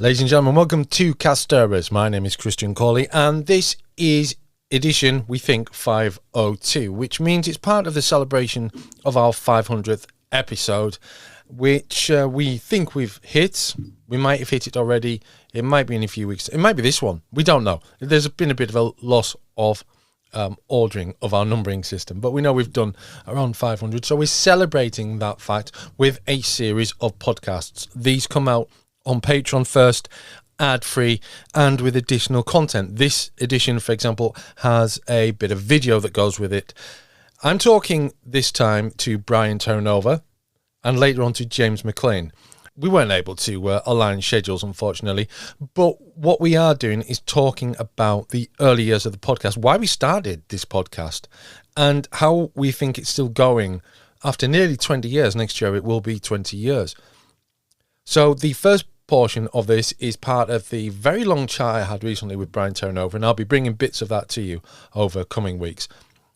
Ladies and gentlemen, welcome to Kasterborous. My name is Christian Cawley, and this is edition, we think, 502, which means it's part of the celebration of our 500th episode, which we think we've hit. We might have hit it already. It might be in a few weeks. It might be this one. We don't know. There's been a bit of a loss of ordering of our numbering system, but we know we've done around 500. So we're celebrating that fact with a series of podcasts. These come out on Patreon first, ad-free, and with additional content. This edition, for example, has a bit of video that goes with it. I'm talking this time to Brian Terranova and later on to James McLean. We weren't able to align schedules, unfortunately, but what we are doing is talking about the early years of the podcast, why we started this podcast, and how we think it's still going after nearly 20 years. Next year it will be 20 years. So the first portion of this is part of the very long chat I had recently with Brian Terranova, and I'll be bringing bits of that to you over coming weeks.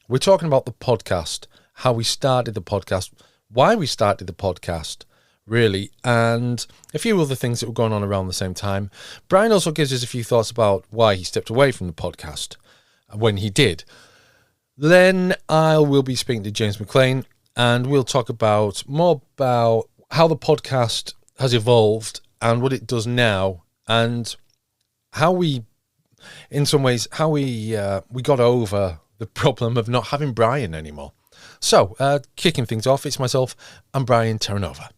We're talking about the podcast, how we started the podcast, why we started the podcast, really, and a few other things that were going on around the same time. Brian also gives us a few thoughts about why he stepped away from the podcast when he did. Then I will be speaking to James McLean, and we'll talk more about how the podcast has evolved and what it does now, and how we, in some ways, how we got over the problem of not having Brian anymore. So, kicking things off, it's myself and Brian Terranova.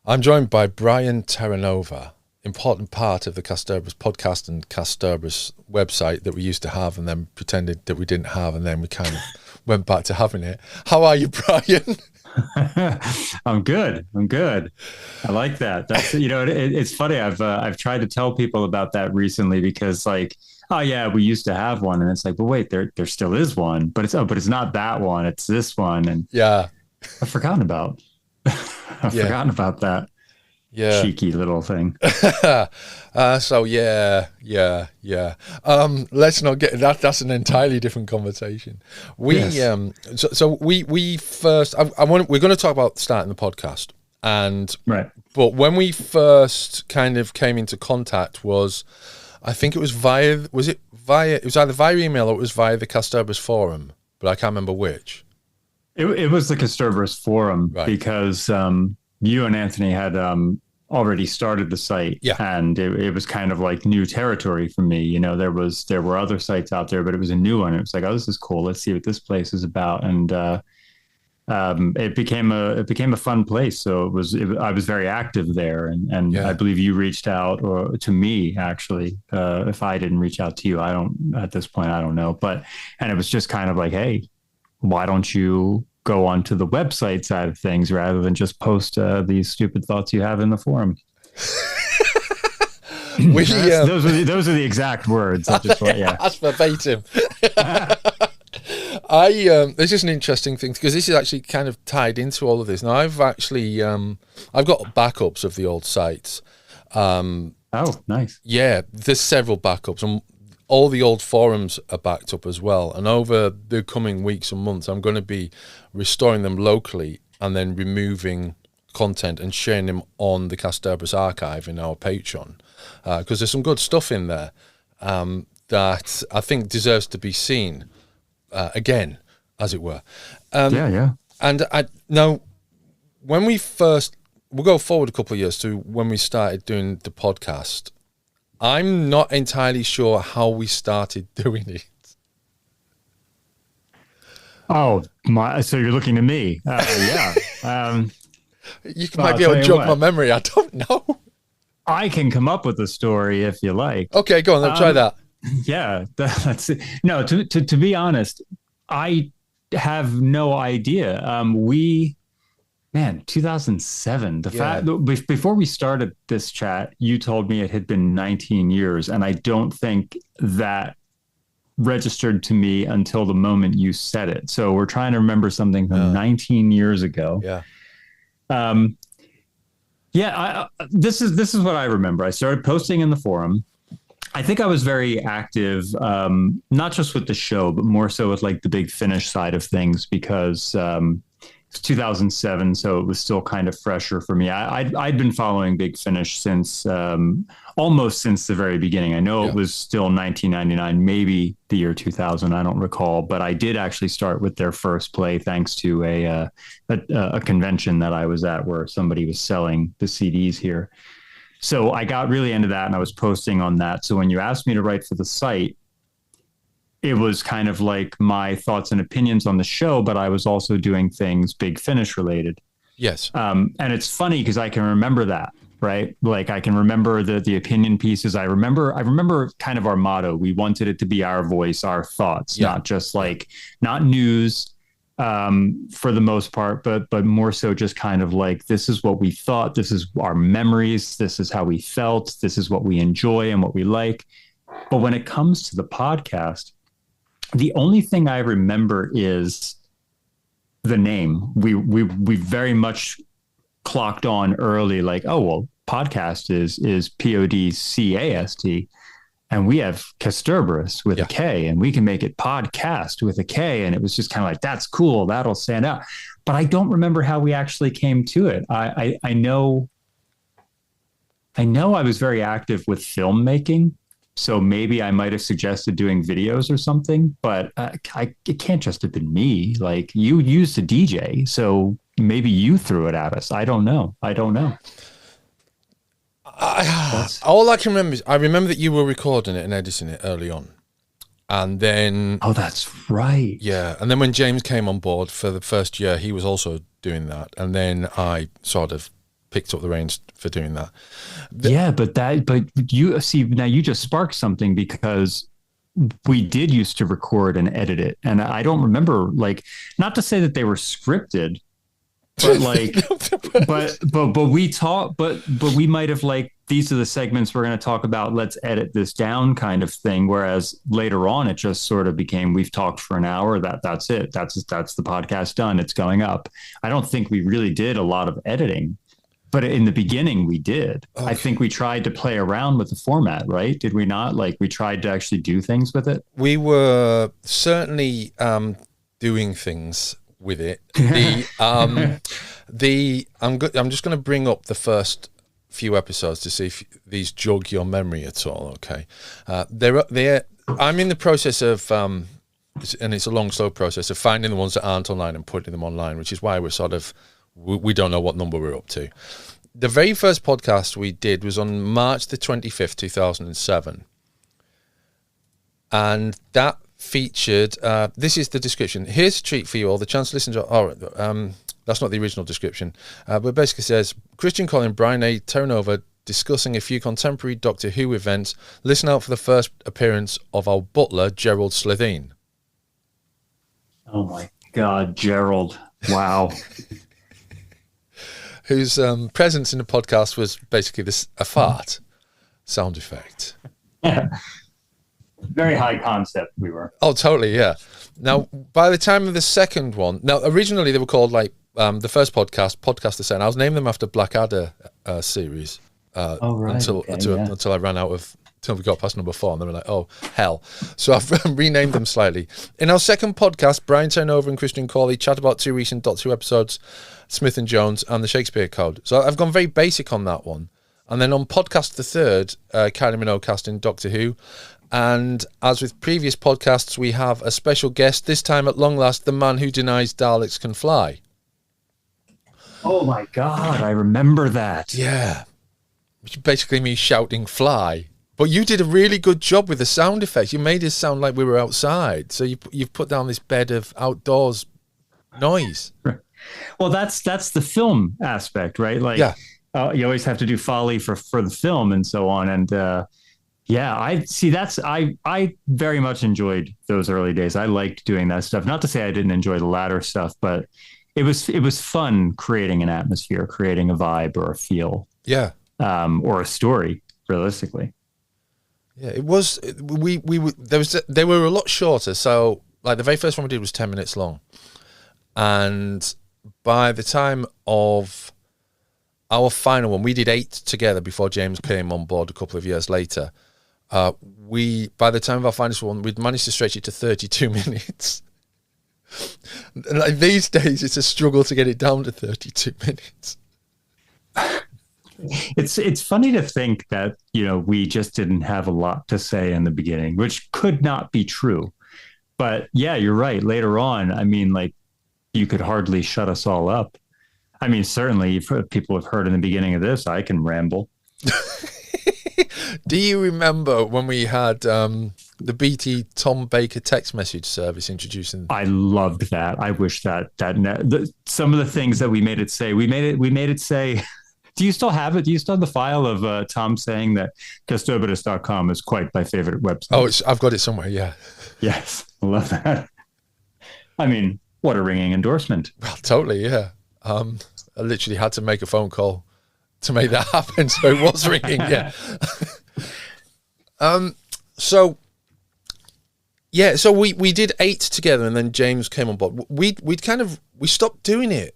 I'm joined by Brian Terranova, important part of the Kasterborous podcast and Kasterborous website that we used to have and then pretended that we didn't have, and then we kind of went back to having it. How are you, Brian? I'm good. I like that. That's, it's funny. I've tried to tell people about that recently because, like, oh yeah, we used to have one, and it's like, but wait, there still is one, but it's not that one. It's this one, and yeah, I've forgotten about that. Yeah, cheeky little thing. So yeah. Let's not get that. That's an entirely different conversation. We first. We're going to talk about starting the podcast, and right. But when we first kind of came into contact I think it was it was either via email or it was via the Kasterborous forum, but I can't remember which. It was the Kasterborous forum, right, because you and Anthony had already started the site, yeah, and it was kind of like new territory for me. There were other sites out there, but it was a new one. It was like, oh, this is cool. Let's see what this place is about, and it became a fun place. So I was very active there, and yeah. I believe you reached out to me actually. If I didn't reach out to you, at this point I don't know, and it was just kind of like, hey, why don't you go onto the website side of things rather than just post these stupid thoughts you have in the forum? Those are the exact words. That's verbatim. This is an interesting thing because this is actually kind of tied into all of this. Now I've actually I've got backups of the old sites. Oh, nice. Yeah, there's several backups, and all the old forums are backed up as well. And over the coming weeks and months, I'm going to be restoring them locally and then removing content and sharing them on the Kasterborous archive in our Patreon, because there's some good stuff in there that I think deserves to be seen again, as it were. Yeah. And now, when we'll go forward a couple of years to when we started doing the podcast. I'm not entirely sure how we started doing it. Oh, so you're looking to me. Yeah. You might be able to jog my memory. I don't know. I can come up with a story if you like. Okay, go on. Let's try that. Yeah. That's it. No, to be honest, I have no idea. 2007. Before we started this chat, you told me it had been 19 years, and I don't think that registered to me until the moment you said it. So we're trying to remember something from 19 years ago. Yeah. This is what I remember. I started posting in the forum. I think I was very active, not just with the show, but more so with like the Big Finish side of things, because 2007, so it was still kind of fresher for me. I'd been following Big Finish since almost since the very beginning. I know it was still 1999, maybe the year 2000. I don't recall, but I did actually start with their first play thanks to a convention that I was at where somebody was selling the CDs here. So I got really into that, and I was posting on that. So when you asked me to write for the site, it was kind of like my thoughts and opinions on the show, but I was also doing things Big Finish related. Yes. And it's funny because I can remember that, right? Like I can remember the opinion pieces. I remember kind of our motto. We wanted it to be our voice, our thoughts, not just like, not news for the most part, but more so just kind of like, this is what we thought. This is our memories. This is how we felt. This is what we enjoy and what we like. But when it comes to the podcast, the only thing I remember is the name. We very much clocked on early, like, oh, well, podcast is PODCAST, and we have Kasterborous with a K, and we can make it podKast with a K. And it was just kind of like, that's cool. That'll stand out. But I don't remember how we actually came to it. I know I was very active with filmmaking. So maybe I might have suggested doing videos or something, but it can't just have been me. Like, you used to DJ, so maybe you threw it at us. I don't know. All I can remember is I remember that you were recording it and editing it early on. And then... Oh, that's right. Yeah. And then when James came on board for the first year, he was also doing that. And then I sort of picked up the reins for doing that. But you see, now you just sparked something, because we did used to record and edit it. And I don't remember, like, not to say that they were scripted, but like, but we taught, but we might have, like, these are the segments we're going to talk about, let's edit this down kind of thing. Whereas later on, it just sort of became, we've talked for an hour, that's it. That's the podcast done. It's going up. I don't think we really did a lot of editing. But in the beginning, we did. Okay. I think we tried to play around with the format, right? Did we not? Like, we tried to actually do things with it? We were certainly doing things with it. I'm just going to bring up the first few episodes to see if these jog your memory at all, okay? I'm in the process of, and it's a long, slow process, of finding the ones that aren't online and putting them online, which is why we're sort of... We don't know what number we're up to. The very first podcast we did was on March the 25th, 2007. And that featured, this is the description. Here's a treat for you all. The chance to listen to, that's not the original description. But basically says, Christian Colin, Brian A. Terranova discussing a few contemporary Doctor Who events. Listen out for the first appearance of our butler, Gerald Slitheen. Oh my God, Gerald. Wow. Whose presence in the podcast was basically a fart sound effect. Yeah. Very high concept we were. Oh, totally, yeah. Now, by the time of the second one, now originally they were called, like, the first podcast the Set. I was named them after Blackadder series until I ran out of... Until we got past number 4, and they were like, oh, hell. So I've renamed them slightly. In our second podcast, Brian Terranova and Christian Cawley chat about 2 recent Doctor Who episodes, Smith and Jones and the Shakespeare Code. So I've gone very basic on that one. And then on podcast the third, Kylie Minogue casting Doctor Who. And as with previous podcasts, we have a special guest, this time at long last, the man who denies Daleks can fly. Oh my God, I remember that. Yeah. Which basically means shouting fly. But you did a really good job with the sound effects. You made it sound like we were outside. So you've put down this bed of outdoors noise. Right. Well, that's the film aspect, right? Like, you always have to do Foley for the film and so on. And I very much enjoyed those early days. I liked doing that stuff. Not to say I didn't enjoy the latter stuff, but it was fun creating an atmosphere, creating a vibe or a feel. Yeah. Or a story, realistically. Yeah, it was. They were a lot shorter. So, like, the very first one we did was 10 minutes long, and by the time of our final one, we did 8 together before James came on board a couple of years later. By the time of our final one, we'd managed to stretch it to 32 minutes. Like these days, it's a struggle to get it down to 32 minutes. It's funny to think that, we just didn't have a lot to say in the beginning, which could not be true. But yeah, you're right. Later on, I mean, like, you could hardly shut us all up. I mean, certainly people have heard in the beginning of this, I can ramble. Do you remember when we had the BT Tom Baker text message service introducing? I loved that. I wish that some of the things that we made it say, we made it say. Do you still have it? Do you still have the file of Tom saying that Kasterborous.com is quite my favorite website? Oh, I've got it somewhere. Yeah. Yes, I love that. I mean, what a ringing endorsement. Well, totally. Yeah. I literally had to make a phone call to make that happen, so it was ringing. Yeah. So we did 8 together, and then James came on board. We stopped doing it.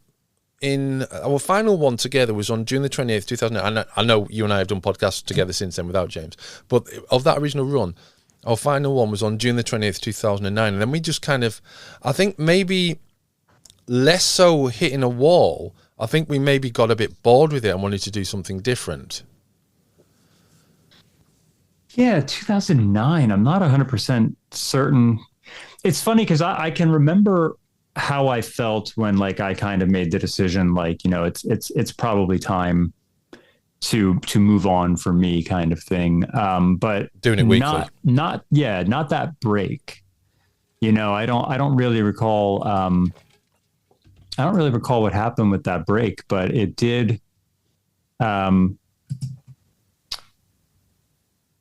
In our final one together was on June the 28th, 2009. I know you and I have done podcasts together since then without James, but of that original run, our final one was on June the 20th, 2009. And then we just kind of, I think maybe less so hitting a wall. I think we maybe got a bit bored with it and wanted to do something different. Yeah, 2009. I'm not 100% certain. It's funny because I can remember how I felt when, like, I kind of made the decision, like, it's probably time to move on for me, kind of thing. But doing it weekly, not that break. I don't really recall. I don't really recall what happened with that break, but it did.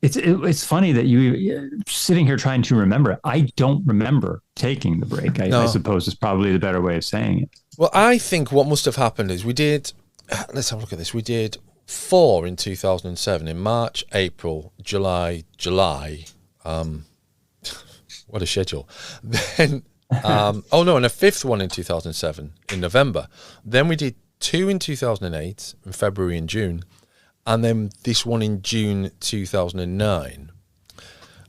It's funny that you sitting here trying to remember. I don't remember taking the break. I suppose is probably the better way of saying it. Well, I think what must have happened is we did. Let's have a look at this. We did 4 in 2007 in March, April, July. What a schedule. Then, and a 5th one in 2007 in November. Then we did 2 in 2008 in February and June. And then this one in June 2009.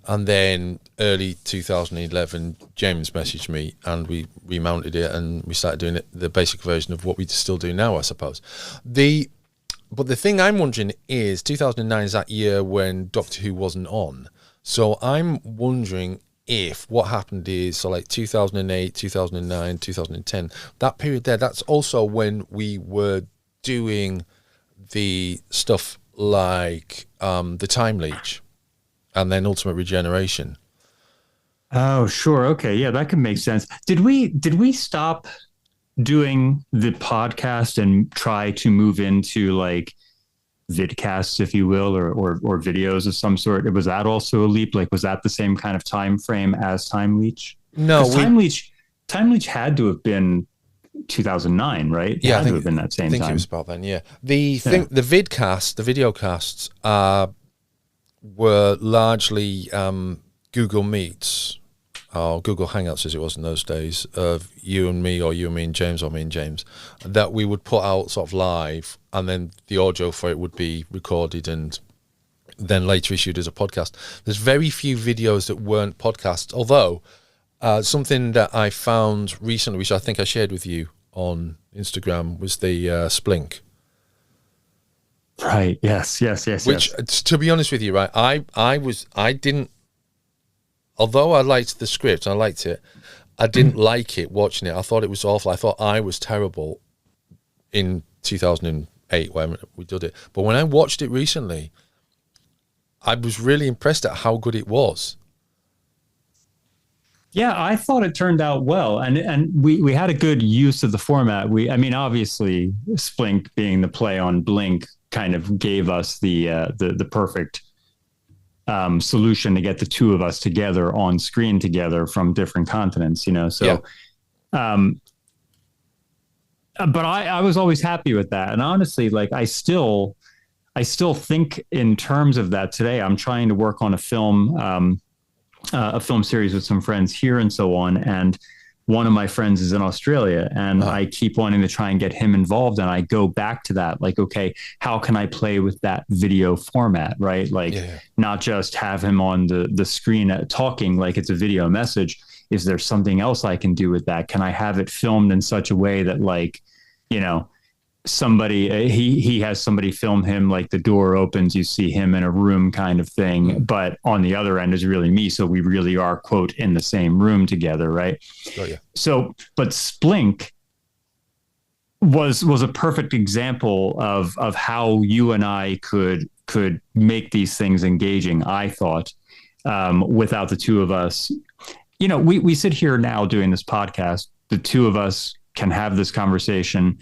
And then early 2011, James messaged me and we remounted it and we started doing it, the basic version of what we still do now, I suppose. But the thing I'm wondering is 2009 is that year when Doctor Who wasn't on. So I'm wondering if what happened is, so like 2008, 2009, 2010, that period there, that's also when we were doing the stuff like the Time Leech and then Ultimate Regeneration. Oh, sure. Okay. Yeah, that can make sense. Did we stop doing the podcast and try to move into like vidcasts, if you will, or videos of some sort? Was that also a leap? Like, was that the same kind of time frame as Time Leech? No, Time Leech had to have been 2009, right? Yeah, I think it would have been that same time. I think it was about then, yeah. The vidcasts, the video casts, were largely Google Meets, or Google Hangouts as it was in those days, of you and me, or you and me and James, or me and James, that we would put out sort of live, and then the audio for it would be recorded and then later issued as a podcast. There's very few videos that weren't podcasts, although something that I found recently, which I think I shared with you on Instagram, was the Splink. Right. Yes. Which, to be honest with you, right, I didn't. Although I liked the script, I liked it. I didn't like it watching it. I thought it was awful. I thought I was terrible in 2008 when we did it. But when I watched it recently, I was really impressed at how good it was. Yeah, I thought it turned out well, and we had a good use of the format. I mean, obviously, Splink being the play on Blink kind of gave us the perfect solution to get the two of us together on screen together from different continents, So, yeah. But I was always happy with that, and honestly, like I still think in terms of that today. I'm trying to work on a film series with some friends here and so on. And one of my friends is in Australia, and I keep wanting to try and get him involved. And I go back to that, like, okay, how can I play with that video format, right? Like not just have him on the screen talking like it's a video message. is there something else I can do with that? Can I have it filmed in such a way that, like, you know, somebody, he has somebody film him, like the door opens, you see him in a room kind of thing, but on the other end is really me. So we really are, quote, in the same room together. Right. Oh, yeah. So, but Splink was a perfect example of how you and I could make these things engaging, I thought, without the two of us. You know, we sit here now doing this podcast. The two of us can have this conversation.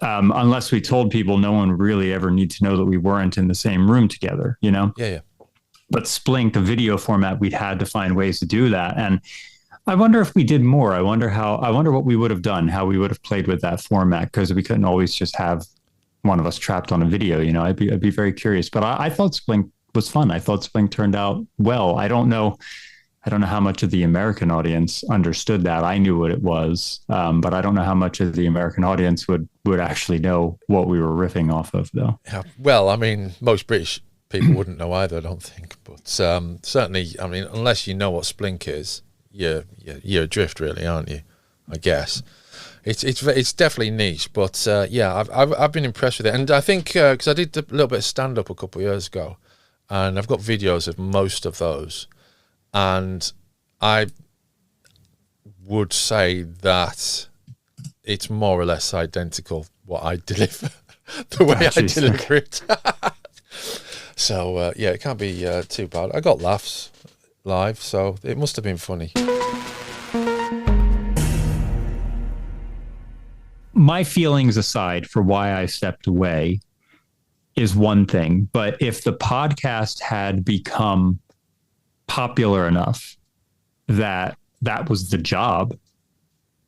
Unless we told people, no one would really ever need to know that we weren't in the same room together, you know? Yeah. But Splink, the video format, we'd had to find ways to do that. And I wonder if we did more. I wonder what we would have done, how we would have played with that format, because we couldn't always just have one of us trapped on a video. You know, I'd be very curious. But I thought Splink was fun. I thought Splink turned out well. I don't know how much of the American audience understood that. I knew what it was, but I don't know how much of the American audience would actually know what we were riffing off of, though. Yeah. Well, I mean, most British people wouldn't know either, I don't think. But certainly, I mean, unless you know what Splink is, you're adrift, really, aren't you? I guess it's definitely niche, but yeah, I've been impressed with it, and I think because I did a little bit of stand up a couple of years ago, and I've got videos of most of those, and I would say that it's more or less identical what I deliver, the way I deliver it. So yeah, it can't be too bad. I got laughs live, so it must have been funny. My feelings aside for why I stepped away is one thing, but if the podcast had become popular enough that was the job,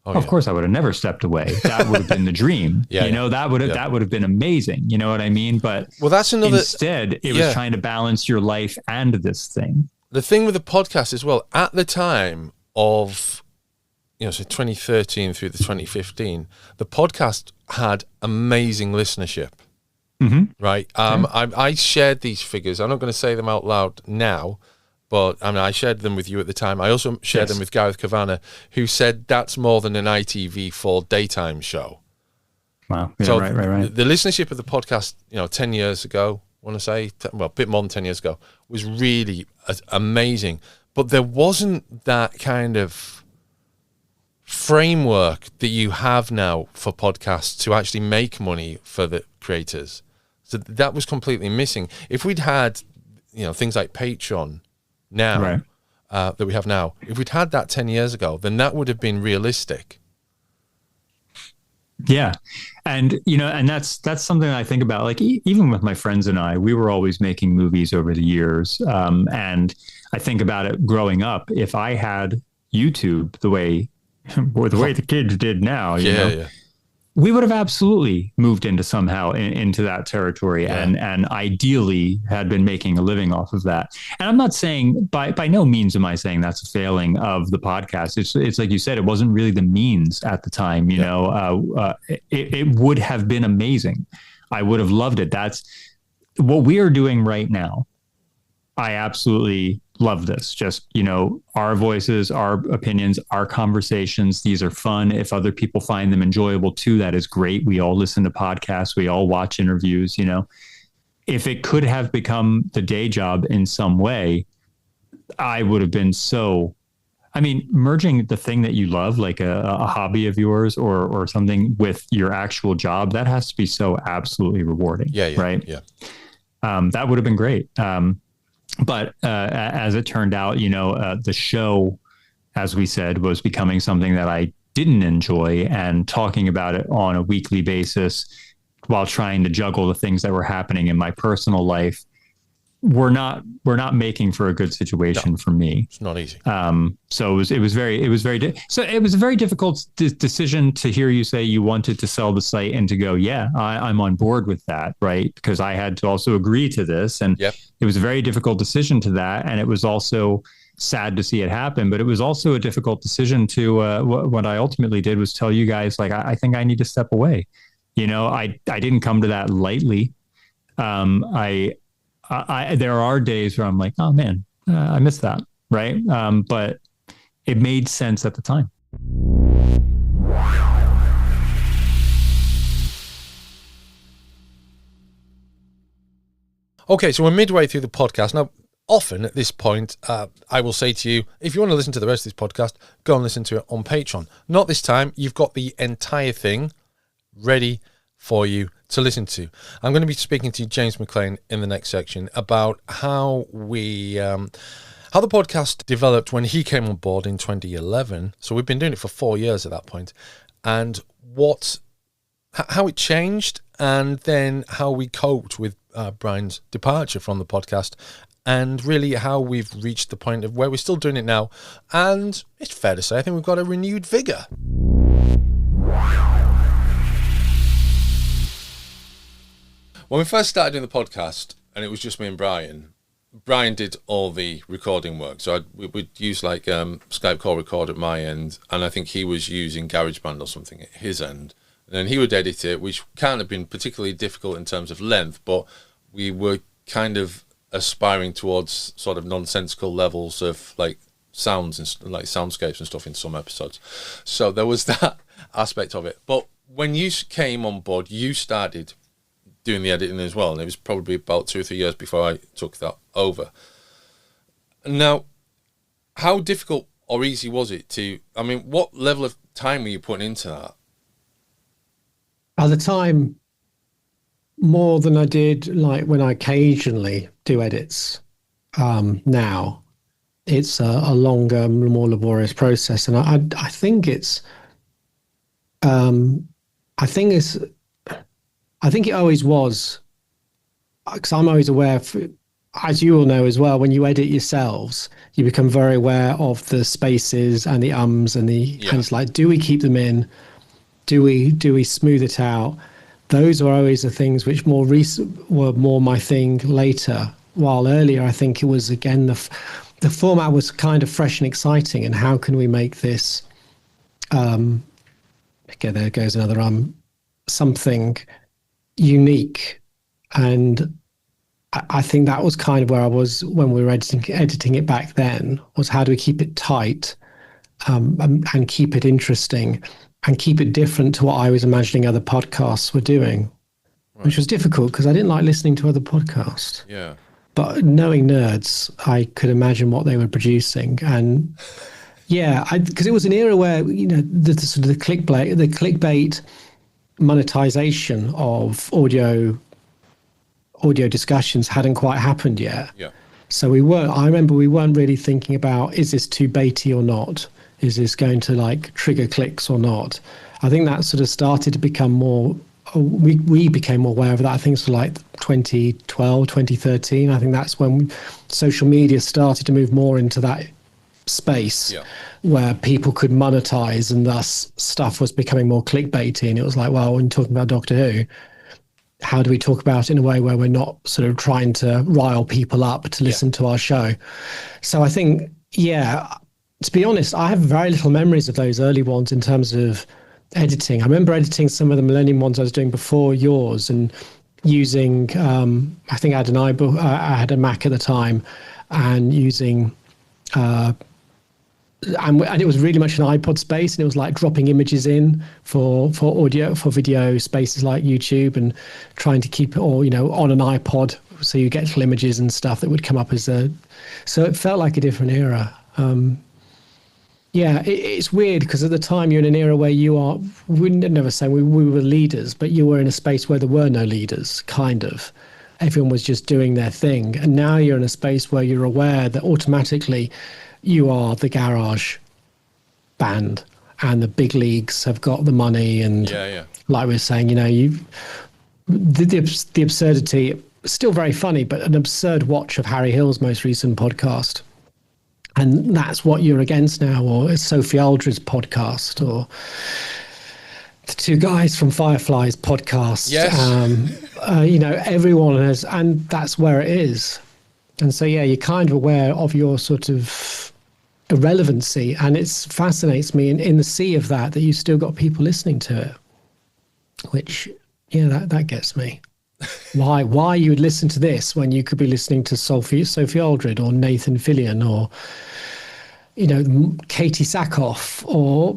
of course I would have never stepped away. That would have been the dream. That would have been amazing. You know what I mean? But that's another. Instead, it was trying to balance your life and this thing. The thing with the podcast as well, at the time of, so 2013 through the 2015, the podcast had amazing listenership. Mm-hmm. Right. I shared these figures. I'm not going to say them out loud now, but I mean, I shared them with you at the time. I also shared them with Gareth Kavanagh, who said that's more than an ITV4 daytime show. Wow. Yeah, so right. The listenership of the podcast, 10 years ago, I want to say, a bit more than 10 years ago, was really amazing. But there wasn't that kind of framework that you have now for podcasts to actually make money for the creators. So that was completely missing. If we'd had, things like Patreon now, that we have now, if we'd had that 10 years ago, then that would have been realistic. Yeah. And, and that's something I think about, like, even with my friends and I, we were always making movies over the years. And I think about it growing up, if I had YouTube the way the kids did now, you know, we would have absolutely moved into into that territory and ideally had been making a living off of that. And I'm not saying by no means am I saying that's a failing of the podcast. It's like you said, it wasn't really the means at the time, it would have been amazing. I would have loved it. That's what we are doing right now. I absolutely love this. Just, our voices, our opinions, our conversations. These are fun. If other people find them enjoyable too, that is great. We all listen to podcasts. We all watch interviews, If it could have become the day job in some way, I would have been merging the thing that you love, like a hobby of yours or something, with your actual job, that has to be so absolutely rewarding. Right? Yeah. That would have been great. But as it turned out, the show, as we said, was becoming something that I didn't enjoy, and talking about it on a weekly basis while trying to juggle the things that were happening in my personal life were not making for a good situation for me. It's not easy. So it was a very difficult decision to hear you say you wanted to sell the site and to go, I'm on board with that, right? Because I had to also agree to this, and it was a very difficult decision to that, and it was also sad to see it happen. But it was also a difficult decision to what I ultimately did was tell you guys, like, I think I need to step away. I didn't come to that lightly. There are days where I'm like, oh man, I missed that. Right. But it made sense at the time. Okay, so we're midway through the podcast. Now, often at this point, I will say to you, if you want to listen to the rest of this podcast, go and listen to it on Patreon. Not this time. You've got the entire thing ready for you to listen to. I'm going to be speaking to James McLean in the next section about how the podcast developed when he came on board in 2011. So we've been doing it for 4 years at that point, and how it changed, and then how we coped with Brian's departure from the podcast, and really how we've reached the point of where we're still doing it now. And it's fair to say, I think we've got a renewed vigor. When we first started doing the podcast, and it was just me and Brian did all the recording work. So we'd use like Skype call record at my end, and I think he was using GarageBand or something at his end. And then he would edit it, which can't have been particularly difficult in terms of length, but we were kind of aspiring towards sort of nonsensical levels of like sounds and like soundscapes and stuff in some episodes. So there was that aspect of it. But when you came on board, you started doing the editing as well, and it was probably about 2 or 3 years before I took that over. Now, how difficult or easy was it what level of time were you putting into that? At the time, more than I did like when I occasionally do edits. Now, it's a longer, more laborious process, and I think it always was, because I'm always aware, as you all know as well, when you edit yourselves, you become very aware of the spaces and the ums and the and it's like, do we keep them in? Do we smooth it out? Those were always the things which were more my thing later. While earlier, I think it was, again, the format was kind of fresh and exciting. And how can we make this? Okay, there goes another something unique. And I think that was kind of where I was when we were editing it back then. Was how do we keep it tight and keep it interesting? And keep it different to what I was imagining other podcasts were doing, which was difficult because I didn't like listening to other podcasts. Yeah. But knowing nerds, I could imagine what they were producing. And yeah, because it was an era where, the sort of the clickbait monetization of audio discussions hadn't quite happened yet. Yeah. So I remember we weren't really thinking about, is this too baity or not? Is this going to like trigger clicks or not? I think that sort of started to become more, we became more aware of that. I think it's like 2012, 2013. I think that's when social media started to move more into that space where people could monetize, and thus stuff was becoming more clickbaity. And it was like, well, when talking about Doctor Who, how do we talk about it in a way where we're not sort of trying to rile people up to listen to our show? So I think, to be honest, I have very little memories of those early ones in terms of editing. I remember editing some of the Millennium ones I was doing before yours, and using, I think I had I had a Mac at the time, and using, and it was really much an iPod space, and it was like dropping images in for video spaces like YouTube, and trying to keep it all, on an iPod, so you get little images and stuff that would come up so it felt like a different era. It's weird because at the time you're in an era where we never say we were leaders, but you were in a space where there were no leaders, kind of. Everyone was just doing their thing. And now you're in a space where you're aware that automatically you are the garage band, and the big leagues have got the money. And like we were saying, the absurdity, still very funny, but an absurd watch of Harry Hill's most recent podcast. And that's what you're against now, or Sophie Aldred's podcast, or the two guys from Firefly's podcast. Yes. Everyone has, and that's where it is. And so, you're kind of aware of your sort of irrelevancy, and it fascinates me in the sea of that you still got people listening to it, which, that gets me. Why you would listen to this when you could be listening to Sophie Aldred or Nathan Fillion or Katie Sackhoff or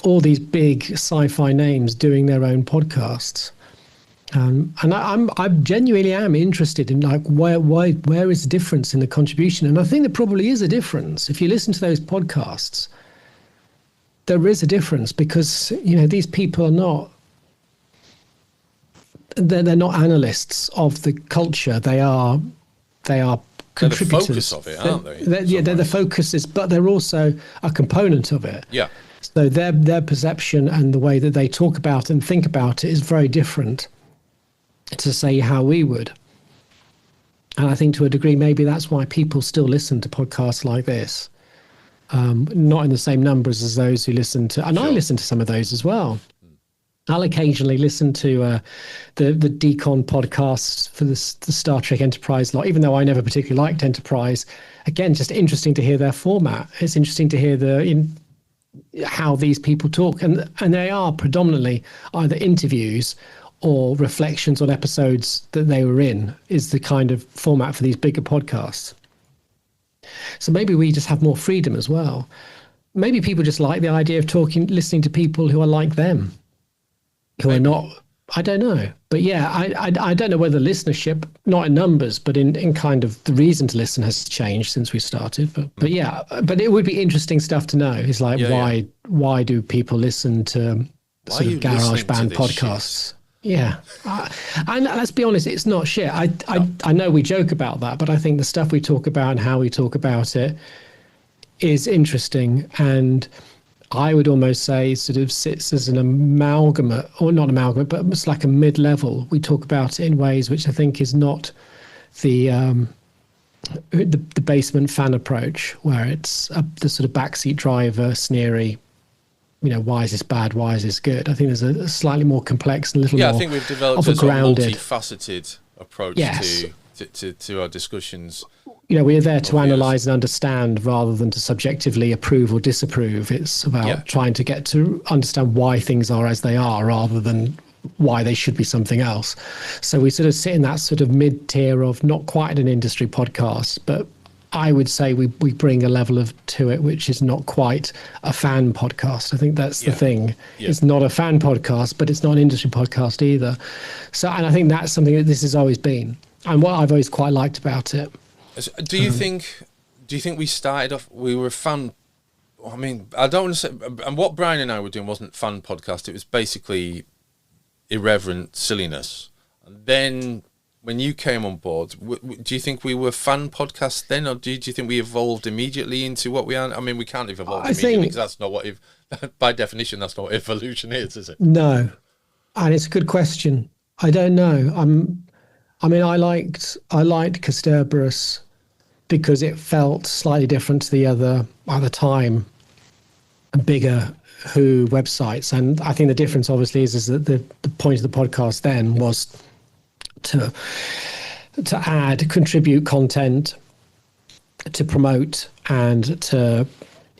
all these big sci-fi names doing their own podcasts. And I genuinely am interested in like where is the difference in the contribution? And I think there probably is a difference. If you listen to those podcasts, there is a difference because these people are not. They're not analysts of the culture. They are contributors. They're the focus of it, aren't they? They're the focus, but they're also a component of it. Yeah. So their perception and the way that they talk about and think about it is very different to say how we would. And I think to a degree, maybe that's why people still listen to podcasts like this. Not in the same numbers as those who listen to, and sure. I listen to some of those as well. I'll occasionally listen to the Decon podcast for the Star Trek Enterprise lot, even though I never particularly liked Enterprise. Again, just interesting to hear their format. It's interesting to hear how these people talk, and they are predominantly either interviews or reflections on episodes that they were in, is the kind of format for these bigger podcasts. So maybe we just have more freedom as well. Maybe people just like the idea of listening to people who are like them, who are not, I don't know. But yeah, I don't know whether listenership, not in numbers, but in kind of the reason to listen has changed since we started. But yeah, but it would be interesting stuff to know. It's like, why do people listen to sort of garage band podcasts? Shit? Yeah. And let's be honest, it's not shit. I know we joke about that, but I think the stuff we talk about and how we talk about it is interesting. And I would almost say sort of sits as an amalgamate, or not amalgamate, but it's like a mid-level. We talk about it in ways which I think is not the basement fan approach, where it's the sort of backseat driver, sneery, why is this bad? Why is this good? I think there's a slightly more complex and a little more. I think we've developed a multifaceted approach to our discussions. We're there to analyse and understand rather than to subjectively approve or disapprove. It's about trying to get to understand why things are as they are rather than why they should be something else. So we sort of sit in that sort of mid-tier of not quite an industry podcast, but I would say we bring a level to it which is not quite a fan podcast. I think that's the thing. Yeah. It's not a fan podcast, but it's not an industry podcast either. So, and I think that's something that this has always been, and what I've always quite liked about it. Do you think we started off, we were a fan? I mean, I don't want to say, and what Brian and I were doing wasn't fun podcast. It was basically irreverent silliness. And then when you came on board, do you think we were fan podcasts then, or do you think we evolved immediately into what we are? I mean, we can't have evolved immediately because that's not what, by definition, that's not what evolution is it? No, and it's a good question. I don't know. I liked Kasterborous because it felt slightly different to the other, at the time, bigger Who websites. And I think the difference obviously is that the point of the podcast then was to contribute content, to promote and to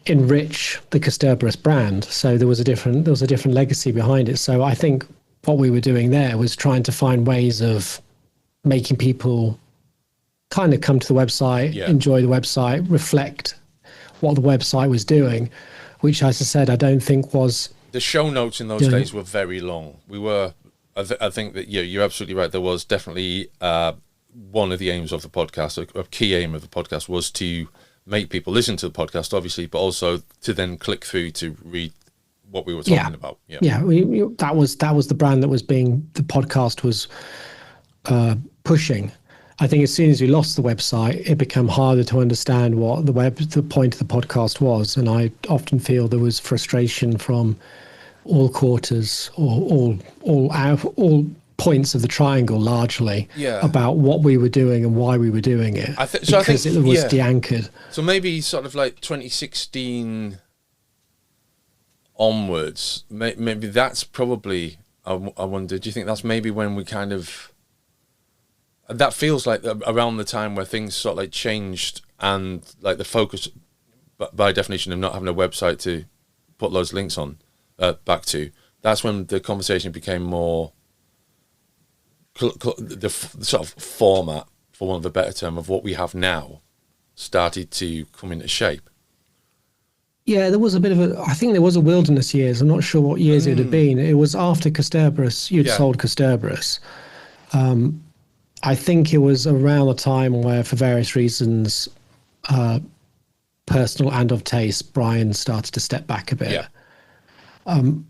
enrich the Kasterborous brand. So there was a different legacy behind it. So I think what we were doing there was trying to find ways of making people kind of come to the website, enjoy the website, reflect what the website was doing, which, as I said, I don't think was... The show notes in those days were very long. I think that you're absolutely right. There was definitely one of the aims of the podcast, a key aim of the podcast, was to make people listen to the podcast, obviously, but also to then click through to read what we were talking about. That was the brand that the podcast was pushing. I think as soon as we lost the website, it became harder to understand what the point of the podcast was, and I often feel there was frustration from all quarters or all points of the triangle, largely, about what we were doing and why we were doing it. I think it was de-anchored. So maybe sort of like 2016 onwards, maybe that's probably. I wonder. Do you think that's maybe when we kind of? That feels like around the time where things sort of like changed, and like the focus, by definition, of not having a website to put loads of links on back to. That's when the conversation became more the sort of format, for want of a better term, of what we have now started to come into shape. Yeah, there was a bit of a, I think there was a wilderness years. I'm not sure what years it would have been. It was after Kasterborous, you'd sold Kasterborous. I think it was around the time where, for various reasons, personal and of taste, Brian started to step back a bit. Yeah. And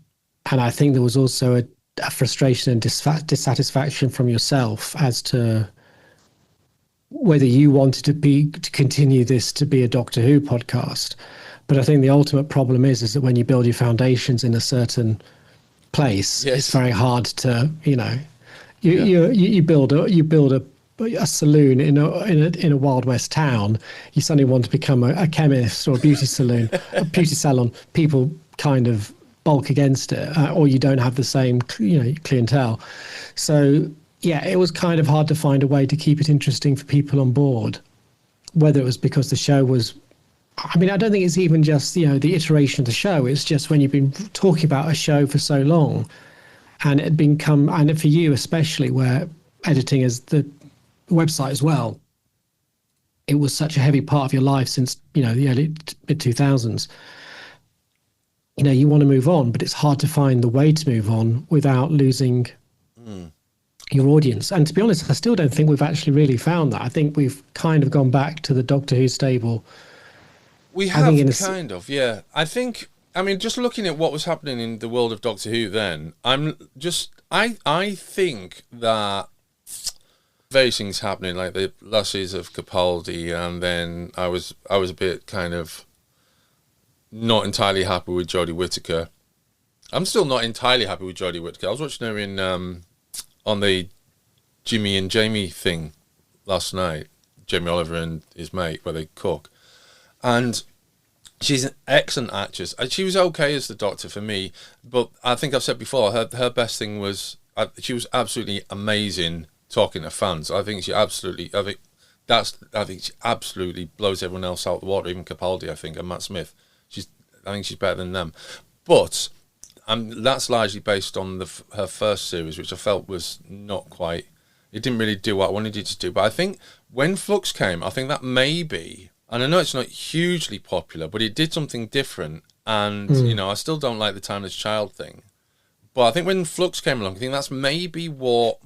I think there was also a frustration and dissatisfaction from yourself as to whether you wanted to continue this to be a Doctor Who podcast. But I think the ultimate problem is that when you build your foundations in a certain place, it's very hard to, you build a saloon in a Wild West town. You suddenly want to become a chemist or a beauty salon. People kind of bulk against it, or you don't have the same, clientele. So yeah, it was kind of hard to find a way to keep it interesting for people on board. Whether it was because the show was, I mean, I don't think it's even just, the iteration of the show. It's just when you've been talking about a show for so long, and it had become, and for you especially, where editing is the website as well, it was such a heavy part of your life since, the early mid-2000s. You want to move on, but it's hard to find the way to move on without losing your audience. And to be honest, I still don't think we've actually really found that. I think we've kind of gone back to the Doctor Who stable. We have kind of, yeah. I think, just looking at what was happening in the world of Doctor Who then, I think that various things happening, like the losses of Capaldi, and then I was a bit kind of not entirely happy with Jodie Whittaker. I'm still not entirely happy with Jodie Whittaker. I was watching her in on the Jimmy and Jamie thing last night, Jamie Oliver and his mate, where they cook. And she's an excellent actress. She was okay as the Doctor for me, but I think I've said before, her best thing was, she was absolutely amazing talking to fans. I think she absolutely blows everyone else out the water, even Capaldi, I think, and Matt Smith. I think she's better than them. But that's largely based on her first series, which I felt was not quite, it didn't really do what I wanted it to do. But I think when Flux came, I think that maybe, and I know it's not hugely popular, but it did something different. And, I still don't like the Timeless Child thing. But I think when Flux came along, I think that's maybe what,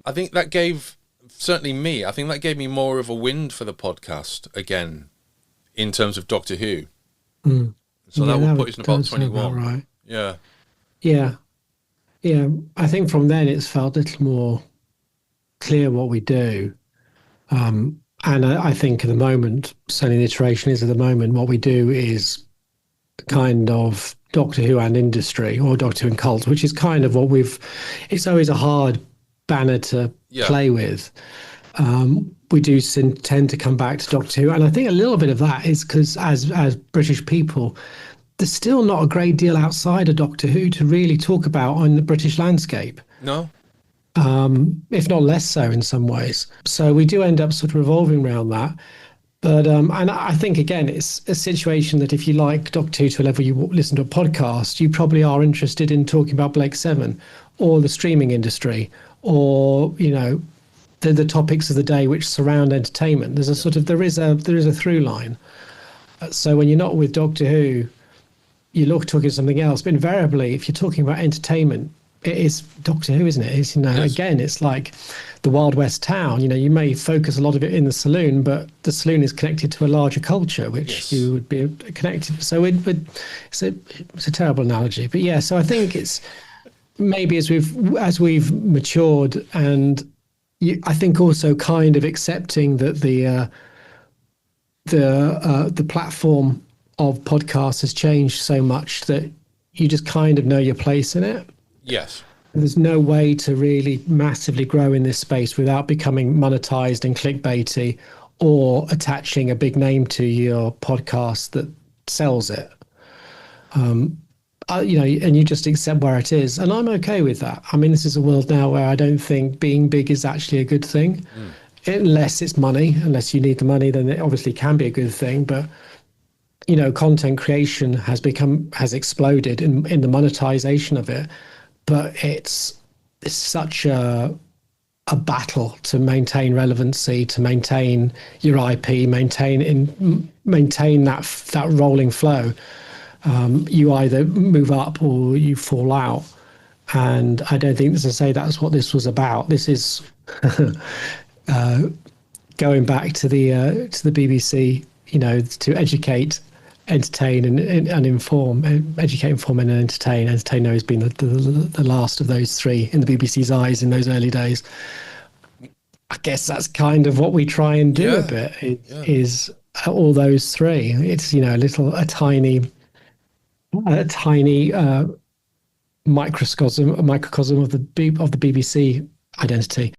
I think that gave, certainly me, I think that gave me more of a wind for the podcast again, in terms of Doctor Who. So that would put us in about 21. Right. Yeah. Yeah. Yeah. I think from then it's felt a little more clear what we do. And I think at the moment, certainly the iteration is at the moment, what we do is kind of Doctor Who and industry, or Doctor Who and cult, which is kind of what it's always a hard banner to play with. We do tend to come back to Doctor Who, and I think a little bit of that is because as British people, there's still not a great deal outside of Doctor Who to really talk about on the British landscape. No. If not less so in some ways. So we do end up sort of revolving around that. But and I think, again, it's a situation that if you like Doctor Who to a level you listen to a podcast, you probably are interested in talking about Blake Seven or the streaming industry, or, the topics of the day which surround entertainment. There's a sort of, there is a through line. So when you're not with Doctor Who, you're talking something else. But invariably, if you're talking about entertainment, it is Doctor Who, isn't it? It's, Yes. Again, it's like the Wild West town. You may focus a lot of it in the saloon, but the saloon is connected to a larger culture, which you would be connected. So it's a terrible analogy, but yeah. So I think it's maybe as we've matured, and I think also kind of accepting that the platform of podcasts has changed so much that you just kind of know your place in it. Yes. There's no way to really massively grow in this space without becoming monetized and clickbaity, or attaching a big name to your podcast that sells it. And you just accept where it is. And I'm okay with that. I mean, this is a world now where I don't think being big is actually a good thing. Unless it's money. Unless you need the money, then it obviously can be a good thing. But, content creation has exploded in the monetization of it. But it's such a battle to maintain relevancy, to maintain your IP, maintain that rolling flow. you either move up or you fall out. And I don't think, as I say, that's what this was about. This is going back to the BBC, to educate, entertain, and inform. Educate, inform, and entertain. Entertain has been the last of those three in the BBC's eyes in those early days. I guess that's kind of what we try and do a bit. Is all those three. It's a tiny microcosm of the BBC identity.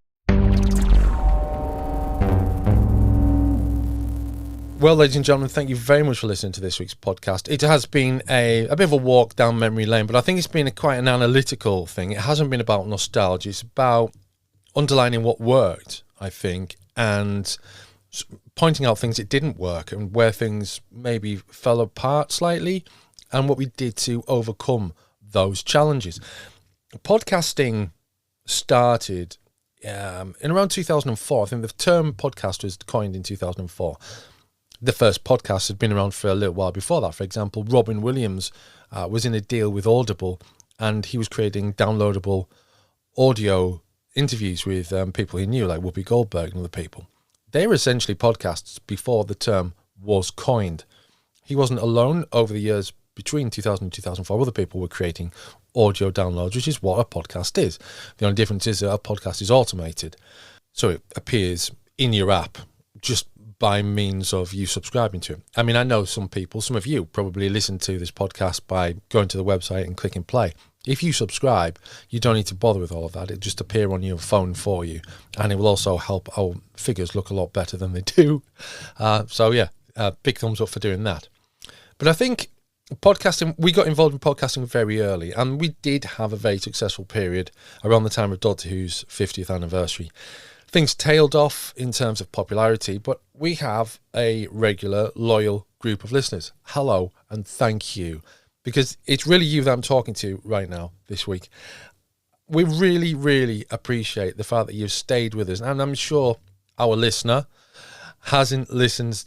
Well, ladies and gentlemen, thank you very much for listening to this week's podcast. It has been a bit of a walk down memory lane, but I think it's been quite an analytical thing. It hasn't been about nostalgia. It's about underlining what worked, I think, and pointing out things that didn't work and where things maybe fell apart slightly and what we did to overcome those challenges. Podcasting started in around 2004. I think the term podcast was coined in 2004. The first podcast had been around for a little while before that. For example, Robin Williams was in a deal with Audible, and he was creating downloadable audio interviews with people he knew, like Whoopi Goldberg and other people. They were essentially podcasts before the term was coined. He wasn't alone. Over the years between 2000 and 2004, other people were creating audio downloads, which is what a podcast is. The only difference is that a podcast is automated. So it appears in your app just by means of you subscribing to it. I mean, I know some of you probably listen to this podcast by going to the website and clicking play. If you subscribe, you don't need to bother with all of that. It just appear on your phone for you. And it will also help our figures look a lot better than they do. Big thumbs up for doing that. But I think podcasting, we got involved in podcasting very early, and we did have a very successful period around the time of Doctor Who's 50th anniversary. Things tailed off in terms of popularity, but we have a regular, loyal group of listeners. Hello, and thank you. Because it's really you that I'm talking to right now this week. We really, really appreciate the fact that you've stayed with us. And I'm sure our listener hasn't listened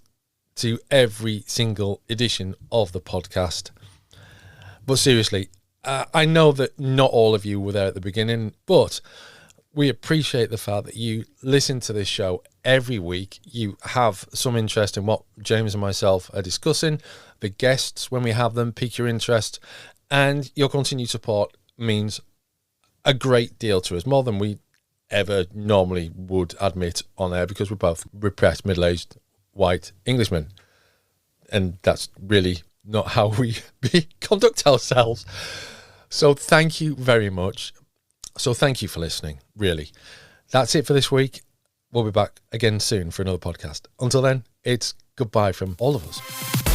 to every single edition of the podcast. But seriously, I know that not all of you were there at the beginning, but we appreciate the fact that you listen to this show every week. You have some interest in what James and myself are discussing. The guests, when we have them, pique your interest, and your continued support means a great deal to us, more than we ever normally would admit on air, because we're both repressed, middle-aged, white Englishmen, and that's really not how we conduct ourselves. So thank you very much. So thank you for listening, really. That's it for this week. We'll be back again soon for another podcast. Until then, it's goodbye from all of us.